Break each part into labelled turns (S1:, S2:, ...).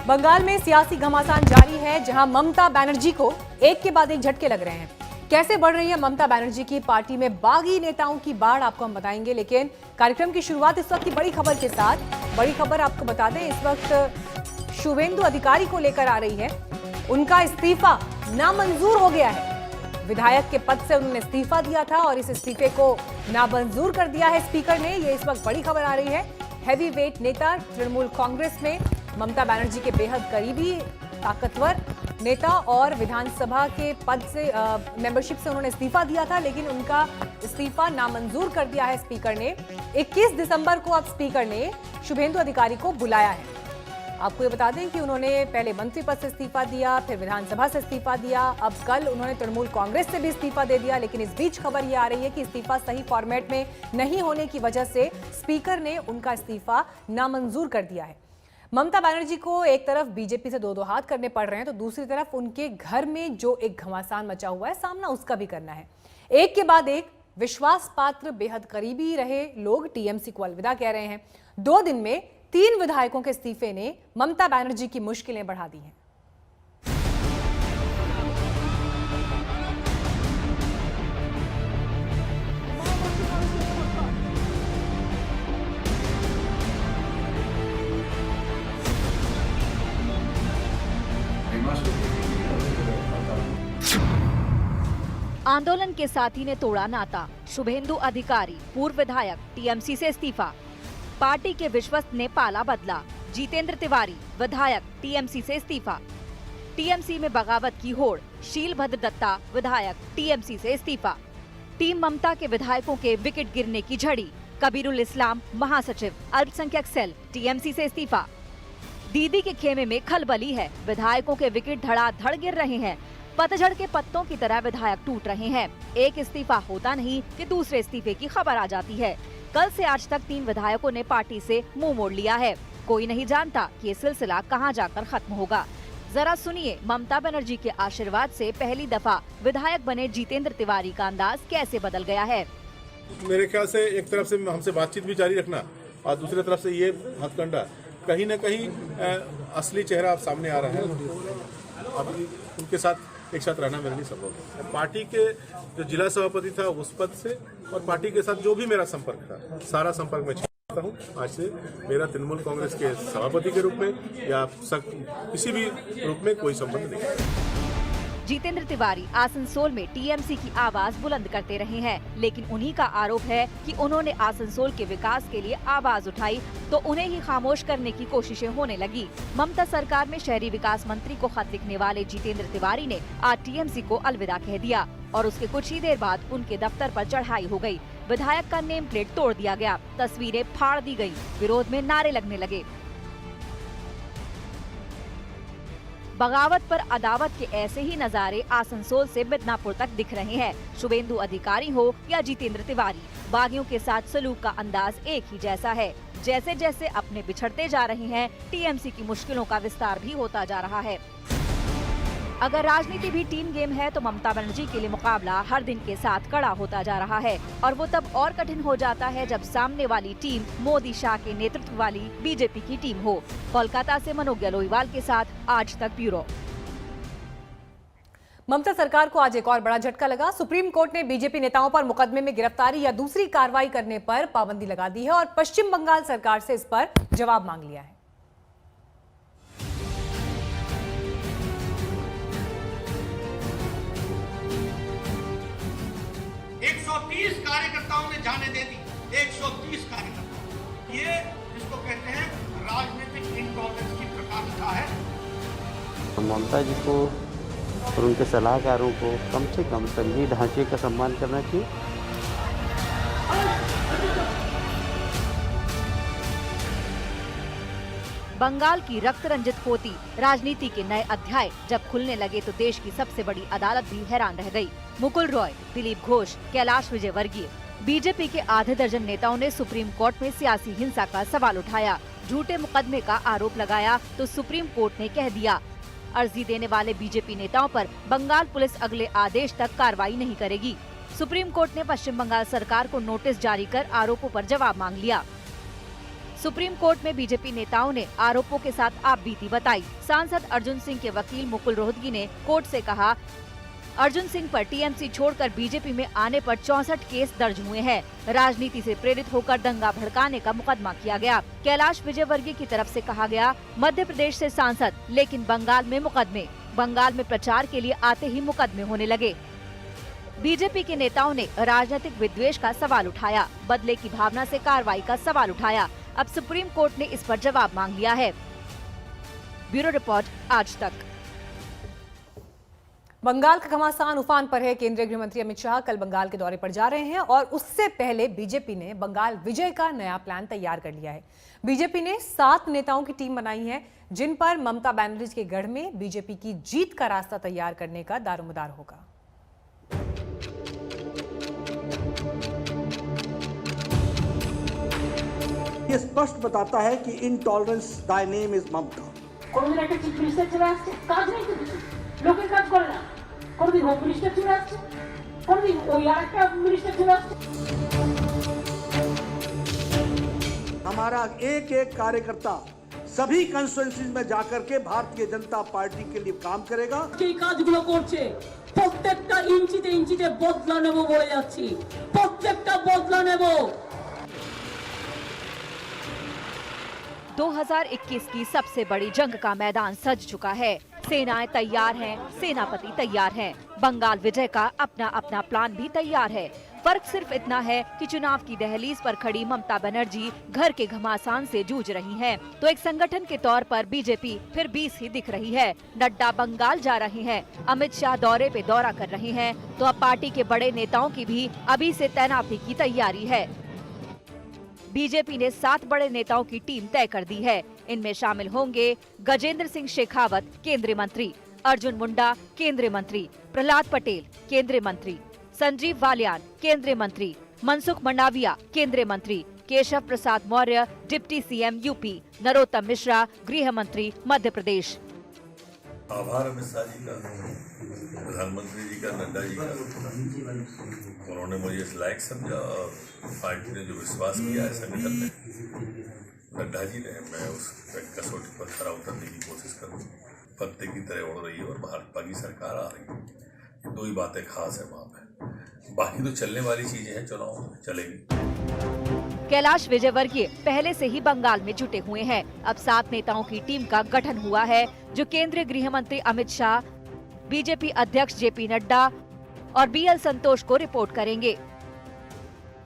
S1: बंगाल में सियासी घमासान जारी है, जहां ममता बनर्जी को एक के बाद एक झटके लग रहे हैं। कैसे बढ़ रही है ममता बनर्जी की पार्टी में बागी नेताओं की बाढ़, आपको हम बताएंगे। लेकिन कार्यक्रम की शुरुआत इस वक्त की बड़ी खबर के साथ। बड़ी खबर आपको बता दें, इस वक्त शुभेंदु अधिकारी को लेकर आ रही है। उनका इस्तीफा नामंजूर हो गया है। विधायक के पद से उन्होंने इस्तीफा दिया था और इस इस्तीफे को नामंजूर कर दिया है स्पीकर ने। ये इस वक्त बड़ी खबर आ रही है। हैवी वेट नेता, तृणमूल कांग्रेस में ममता बनर्जी के बेहद करीबी ताकतवर नेता और विधानसभा के पद से मेंबरशिप से उन्होंने इस्तीफा दिया था, लेकिन उनका इस्तीफा नामंजूर कर दिया है स्पीकर ने। 21 दिसंबर को अब स्पीकर ने शुभेंदु अधिकारी को बुलाया है। आपको ये बता दें कि उन्होंने पहले मंत्री पद से इस्तीफा दिया, फिर विधानसभा से इस्तीफा दिया, अब कल उन्होंने तृणमूल कांग्रेस से भी इस्तीफा दे दिया। लेकिन इस बीच खबर ये आ रही है कि इस्तीफा सही फॉर्मेट में नहीं होने की वजह से स्पीकर ने उनका इस्तीफा नामंजूर कर दिया है। ममता बनर्जी को एक तरफ बीजेपी से दो हाथ करने पड़ रहे हैं, तो दूसरी तरफ उनके घर में जो एक घमासान मचा हुआ है, सामना उसका भी करना है। एक के बाद एक विश्वास पात्र, बेहद करीबी रहे लोग टीएमसी को अलविदा कह रहे हैं। 2 दिन में 3 विधायकों के इस्तीफे ने ममता बनर्जी की मुश्किलें बढ़ा दी हैं।
S2: आंदोलन के साथी ने तोड़ा नाता। शुभेंदु अधिकारी, पूर्व विधायक, टीएमसी से इस्तीफा। पार्टी के विश्वस्त ने पाला बदला। जितेंद्र तिवारी, विधायक, टीएमसी से इस्तीफा। टीएमसी में बगावत की होड़। शीलभद्र दत्ता, विधायक, टीएमसी से इस्तीफा। टीम ममता के विधायकों के विकेट गिरने की झड़ी। कबीरुल इस्लाम, महासचिव, अल्पसंख्यक सेल, टीएमसी से इस्तीफा। दीदी के खेमे में खलबली है। विधायकों के विकेट धड़ाधड़ गिर रहे हैं। पतझड़ के पत्तों की तरह विधायक टूट रहे हैं। एक इस्तीफा होता नहीं कि दूसरे इस्तीफे की खबर आ जाती है। कल से आज तक 3 विधायकों ने पार्टी से मुंह मोड़ लिया है। कोई नहीं जानता कि ये सिलसिला कहां जाकर खत्म होगा। जरा सुनिए ममता बनर्जी के आशीर्वाद से पहली दफा विधायक बने जितेंद्र तिवारी का अंदाज कैसे बदल गया है।
S3: मेरे ख्याल से एक तरफ से हमसे बातचीत भी जारी रखना और दूसरी तरफ से ये हथकंडा, कहीं न कहीं असली चेहरा अब सामने आ रहा है। अब उनके साथ एक साथ रहना मेरे लिए संभव है। पार्टी के जो जिला सभापति था उस पद से और पार्टी के साथ जो भी मेरा संपर्क था, सारा संपर्क मैं चाहता हूँ आज से मेरा तृणमूल कांग्रेस के सभापति के रूप में या किसी भी रूप में कोई संबंध नहीं है।
S2: जितेंद्र तिवारी आसनसोल में टीएमसी की आवाज बुलंद करते रहे हैं, लेकिन उन्हीं का आरोप है कि उन्होंने आसनसोल के विकास के लिए आवाज उठाई तो उन्हें ही खामोश करने की कोशिशें होने लगी। ममता सरकार में शहरी विकास मंत्री को खत लिखने वाले जितेंद्र तिवारी ने आज टीएमसी को अलविदा कह दिया और उसके कुछ ही देर बाद उनके दफ्तर पर चढ़ाई हो गई। विधायक का नेम प्लेट तोड़ दिया गया, तस्वीरें फाड़ दी गयी, विरोध में नारे लगने लगे। बगावत पर अदावत के ऐसे ही नजारे आसनसोल से मिदनापुर तक दिख रहे हैं। शुभेंदु अधिकारी हो या जितेंद्र तिवारी, बागियों के साथ सलूक का अंदाज एक ही जैसा है। जैसे जैसे अपने बिछड़ते जा रहे हैं, टीएमसी की मुश्किलों का विस्तार भी होता जा रहा है। अगर राजनीति भी टीम गेम है तो ममता बनर्जी के लिए मुकाबला हर दिन के साथ कड़ा होता जा रहा है और वो तब और कठिन हो जाता है जब सामने वाली टीम मोदी शाह के नेतृत्व वाली बीजेपी की टीम हो। कोलकाता से मनोज्ञ लोहीवाल के साथ आज तक ब्यूरो।
S1: ममता सरकार को आज एक और बड़ा झटका लगा। सुप्रीम कोर्ट ने बीजेपी नेताओं पर मुकदमे में गिरफ्तारी या दूसरी कार्रवाई करने पर पाबंदी लगा दी है और पश्चिम बंगाल सरकार से इस पर जवाब मांग लिया है।
S4: 130 कार्यकर्ताओं ने जाने दे दी। 130 कार्यकर्ता, ये जिसको कहते हैं राजनीतिक इंटॉलरेंस की प्रकाशिका है।
S5: ममता जी को और उनके सलाहकारों को कम से कम संघीय ढांचे का सम्मान करना चाहिए।
S2: बंगाल की रक्त रंजित होती राजनीति के नए अध्याय जब खुलने लगे तो देश की सबसे बड़ी अदालत भी हैरान रह गई। मुकुल रॉय, दिलीप घोष, कैलाश विजयवर्गीय, बीजेपी के आधे दर्जन नेताओं ने सुप्रीम कोर्ट में सियासी हिंसा का सवाल उठाया। झूठे मुकदमे का आरोप लगाया तो सुप्रीम कोर्ट ने कह दिया अर्जी देने वाले बीजेपी नेताओं पर बंगाल पुलिस अगले आदेश तक कार्रवाई नहीं करेगी। सुप्रीम कोर्ट ने पश्चिम बंगाल सरकार को नोटिस जारी कर आरोपों पर जवाब मांग लिया। सुप्रीम कोर्ट में बीजेपी नेताओं ने आरोपों के साथ आपबीती बताई। सांसद अर्जुन सिंह के वकील मुकुल रोहतगी ने कोर्ट से कहा, अर्जुन सिंह पर टीएमसी छोड़कर बीजेपी में आने पर 64 केस दर्ज हुए हैं। राजनीति से प्रेरित होकर दंगा भड़काने का मुकदमा किया गया। कैलाश विजयवर्गीय की तरफ से कहा गया, मध्य प्रदेश से सांसद लेकिन बंगाल में मुकदमे। बंगाल में प्रचार के लिए आते ही मुकदमे होने लगे। बीजेपी के नेताओं ने राजनीतिक विद्वेष का सवाल उठाया, बदले की भावना से कार्रवाई का सवाल उठाया। अब सुप्रीम कोर्ट ने इस पर जवाब मांग लिया है। ब्यूरो रिपोर्ट, आज तक।
S1: बंगाल का घमासान उफान पर है। केंद्रीय गृह मंत्री अमित शाह कल बंगाल के दौरे पर जा रहे हैं और उससे पहले बीजेपी ने बंगाल विजय का नया प्लान तैयार कर लिया है। बीजेपी ने 7 नेताओं की टीम बनाई है, जिन पर ममता बनर्जी के गढ़ में बीजेपी की जीत का रास्ता तैयार करने का दारोमदार होगा।
S6: ये स्पष्ट बताता है कि इनटॉलरेंस दाय नेम इज ममता।
S7: কোনদিন একটা চিফ মিনিস্টার চলে আসছে, কাজ নেই তো কিছু, লোকের কাজ করে না। কোনদিন হোম মিনিস্টার চলে আসছে, কোনদিন ওই আরেকটা মিনিস্টার চলে আসছে।
S6: हमारा एक एक कार्यकर्ता सभी कंस्टिट्यूएंसीज में जाकर के भारतीय जनता पार्टी के लिए काम करेगा।
S7: এই কাজগুলো করছে, প্রত্যেকটা ইঞ্চিতে ইঞ্চিতে বদলা নেব বলে যাচ্ছি, প্রত্যেকটা বদলা নেব।
S2: 2021 की सबसे बड़ी जंग का मैदान सज चुका है। सेनाएं तैयार हैं, सेनापति तैयार हैं। बंगाल विजय का अपना अपना प्लान भी तैयार है। फर्क सिर्फ इतना है कि चुनाव की दहलीज पर खड़ी ममता बनर्जी घर के घमासान से जूझ रही हैं। तो एक संगठन के तौर पर बीजेपी फिर 20 ही दिख रही है। नड्डा बंगाल जा रहे हैं, अमित शाह दौरे पे दौरा कर रहे हैं, तो अब पार्टी के बड़े नेताओं की भी अभी से तैनाती की तैयारी है। बीजेपी ने 7 बड़े नेताओं की टीम तय कर दी है। इनमें शामिल होंगे गजेंद्र सिंह शेखावत केंद्रीय मंत्री, अर्जुन मुंडा केंद्रीय मंत्री, प्रहलाद पटेल केंद्रीय मंत्री, संजीव बालियान केंद्रीय मंत्री, मनसुख मंडाविया केंद्रीय मंत्री, Keshav Prasad Maurya deputy CM UP, Narottam Mishra गृह मंत्री मध्य प्रदेश।
S8: आभार अमित शाह जी का, प्रधानमंत्री जी का, नड्डा जी का। उन्होंने मुझे इस लायक समझा और पार्टी ने जो विश्वास किया है संगठन में, नड्डा जी ने, मैं उस कसौटी पर खरा उतरने की कोशिश करूँ। पत्ते की तरह उड़ रही है और भाजपा की सरकार आ रही है। ये 2 ही बातें खास है वहाँ पे, बाकी तो चलने वाली चीजें हैं, चुनाव चलेगी।
S2: कैलाश विजयवर्गीय पहले से ही बंगाल में जुटे हुए हैं। अब 7 नेताओं की टीम का गठन हुआ है, जो केंद्रीय गृह मंत्री अमित शाह, बीजेपी अध्यक्ष जेपी नड्डा और बीएल संतोष को रिपोर्ट करेंगे।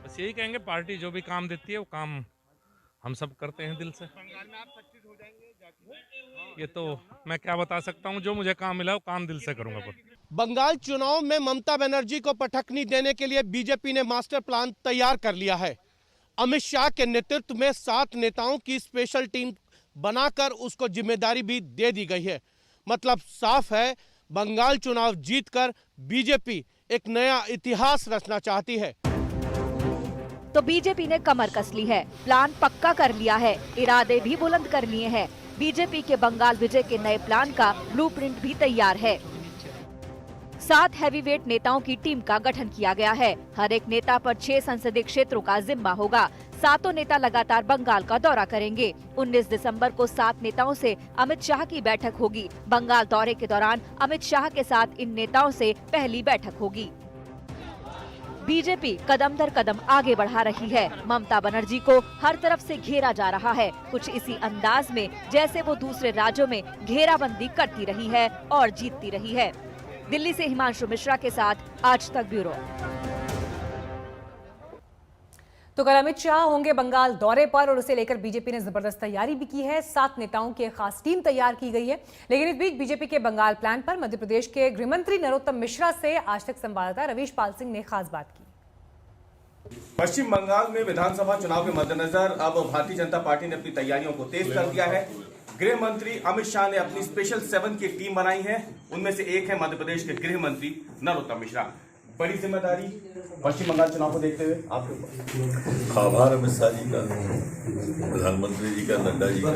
S9: बस यही कहेंगे, पार्टी जो भी काम देती है वो काम हम सब करते हैं दिल से। ये तो मैं क्या बता सकता हूँ, जो मुझे काम मिला वो काम दिल से करूंगा।
S10: बंगाल चुनाव में ममता बनर्जी को पटखनी देने के लिए बीजेपी ने मास्टर प्लान तैयार कर लिया है। अमित शाह के नेतृत्व में 7 नेताओं की स्पेशल टीम बनाकर उसको जिम्मेदारी भी दे दी गई है। मतलब साफ है, बंगाल चुनाव जीतकर बीजेपी एक नया इतिहास रचना चाहती है।
S2: तो बीजेपी ने कमर कस ली है, प्लान पक्का कर लिया है, इरादे भी बुलंद कर लिए हैं। बीजेपी के बंगाल विजय के नए प्लान का ब्लूप्रिंट भी तैयार है। 7 हैवीवेट नेताओं की टीम का गठन किया गया है। हर एक नेता पर 6 संसदीय क्षेत्रों का जिम्मा होगा। 7 नेता लगातार बंगाल का दौरा करेंगे। 19 दिसंबर को 7 नेताओं से अमित शाह की बैठक होगी। बंगाल दौरे के दौरान अमित शाह के साथ इन नेताओं से पहली बैठक होगी। बीजेपी कदम दर कदम आगे बढ़ा रही है। ममता बनर्जी को हर तरफ से घेरा जा रहा है, कुछ इसी अंदाज में जैसे वो दूसरे राज्यों में घेराबंदी करती रही है और जीतती रही है। दिल्ली से हिमांशु मिश्रा के साथ आज तक ब्यूरो।
S1: तो कल अमित शाह होंगे बंगाल दौरे पर और उसे लेकर बीजेपी ने जबरदस्त तैयारी भी की है। 7 नेताओं की एक खास टीम तैयार की गई है। लेकिन इस बीच बीजेपी के बंगाल प्लान पर मध्य प्रदेश के गृह मंत्री नरोत्तम मिश्रा से आज तक संवाददाता रवीश पाल सिंह ने खास बात की।
S11: पश्चिम बंगाल में विधानसभा चुनाव के मद्देनजर अब भारतीय जनता पार्टी ने अपनी तैयारियों को तेज कर दिया है। गृह मंत्री अमित शाह ने अपनी स्पेशल 7 की टीम बनाई है। उनमें से एक है मध्य प्रदेश के गृह मंत्री नरोत्तम मिश्रा। बड़ी जिम्मेदारी पश्चिम बंगाल चुनाव को देखते हुए आपके ऊपर।
S8: आभार अमित शाह जी का, प्रधानमंत्री जी का, नड्डा जी का।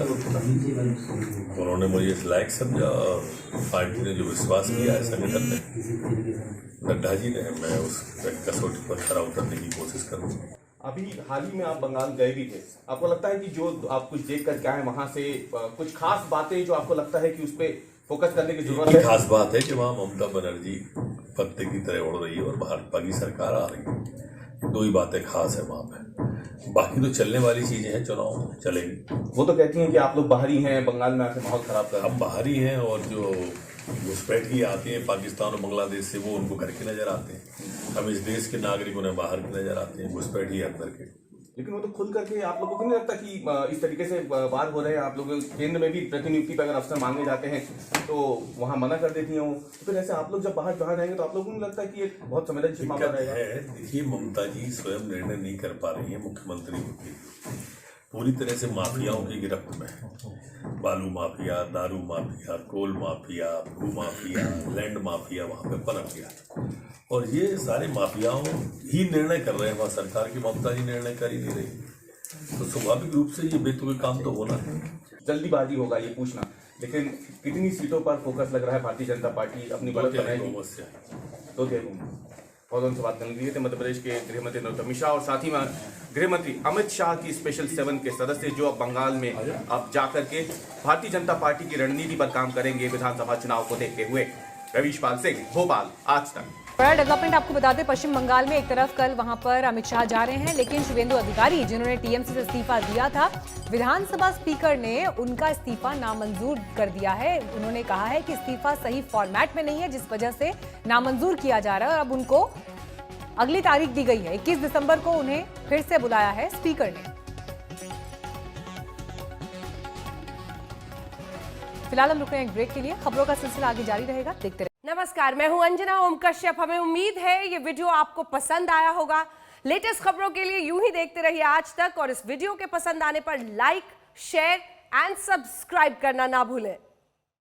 S8: उन्होंने मुझे इस लायक समझा और पार्टी ने जो विश्वास किया है संगठन में, नड्डा जी ने, मैं उस कसौटी पर खरा उतरने की कोशिश करूँ।
S11: अभी हाल ही में आप बंगाल गए भी थे, आपको लगता है कि जो आप कुछ देख कर क्या है वहां से कुछ खास बातें जो आपको लगता है कि उस पर फोकस करने की जरूरत है?
S8: खास बात है कि वहाँ ममता बनर्जी पत्ते की तरह उड़ रही है और भाजपा की सरकार आ रही है। 2 ही बातें खास है वहाँ पे, बाकी तो चलने वाली चीजें हैं, चुनाव में चलेंगी।
S11: वो तो कहती हैं कि आप लोग बाहरी हैं, बंगाल में आके माहौल खराब कर रहे हैं।
S8: हम बाहरी हैं और जो घुसपैठ की आती हैं पाकिस्तान और बांग्लादेश से, वो उनको घर के नजर आते हैं। हम इस देश के नागरिक उन्हें बाहर के नजर आते हैं, घुसपैठ ही अंदर के।
S11: लेकिन वो तो खुल करके आप लोगों को नहीं लगता कि इस तरीके से बात हो रहे हैं? आप लोग केंद्र में भी प्रतिनियुक्ति पर अगर अफसर मांगे जाते हैं तो वहां मना कर देती हैं वो, तो फिर ऐसे आप लोग जब बाहर जाएंगे तो आप लोगों को नहीं लगता कि एक बहुत संवेदनशील मामला रहेगा?
S8: देखिए, ममता जी स्वयं निर्णय नहीं कर पा रही है, मुख्यमंत्री होती है, पूरी तरह से माफियाओं की गिरफ्त में है। बालू माफिया, दारू माफिया, कोल माफिया, भू माफिया, लैंड माफिया वहां पे पनप गया और ये सारे माफियाओं ही निर्णय कर रहे हैं वहां, सरकार की ममता जी निर्णय कर ही नहीं रही। तो स्वाभाविक रूप से ये बेतुके काम तो होना है।
S11: जल्दीबाजी होगा ये पूछना, लेकिन कितनी सीटों पर फोकस लग रहा है भारतीय जनता पार्टी अपनी बढ़त बनाएगी? तो और उनसे बात करने के लिए मध्य प्रदेश के गृह मंत्री नरोत्तम मिश्रा और साथ ही में गृह मंत्री अमित शाह की स्पेशल 7 के सदस्य जो अब बंगाल में अब जाकर के भारतीय जनता पार्टी की रणनीति पर काम करेंगे विधानसभा चुनाव को देखते हुए। रवीश पाल सिंह, भोपाल, आज तक।
S1: बड़ा डेवलपमेंट आपको बता दें, पश्चिम बंगाल में एक तरफ कल वहां पर अमित शाह जा रहे हैं, लेकिन शुभेंदु अधिकारी जिन्होंने टीएमसी से इस्तीफा दिया था, विधानसभा स्पीकर ने उनका इस्तीफा नामंजूर कर दिया है। उन्होंने कहा है कि इस्तीफा सही फॉर्मेट में नहीं है, जिस वजह से नामंजूर किया जा रहा है और अब उनको अगली तारीख दी गई है। 21 दिसंबर को उन्हें फिर से बुलाया है स्पीकर ने। फिलहाल हम रुक रहे हैं एक ब्रेक के लिए, खबरों का सिलसिला आगे जारी रहेगा, देखते रहिए।
S12: नमस्कार, मैं हूं अंजना ओम कश्यप। हमें उम्मीद है ये वीडियो आपको पसंद आया होगा। लेटेस्ट खबरों के लिए यूं ही देखते रहिए आज तक और इस वीडियो के पसंद आने पर लाइक, शेयर एंड सब्सक्राइब करना ना भूलें।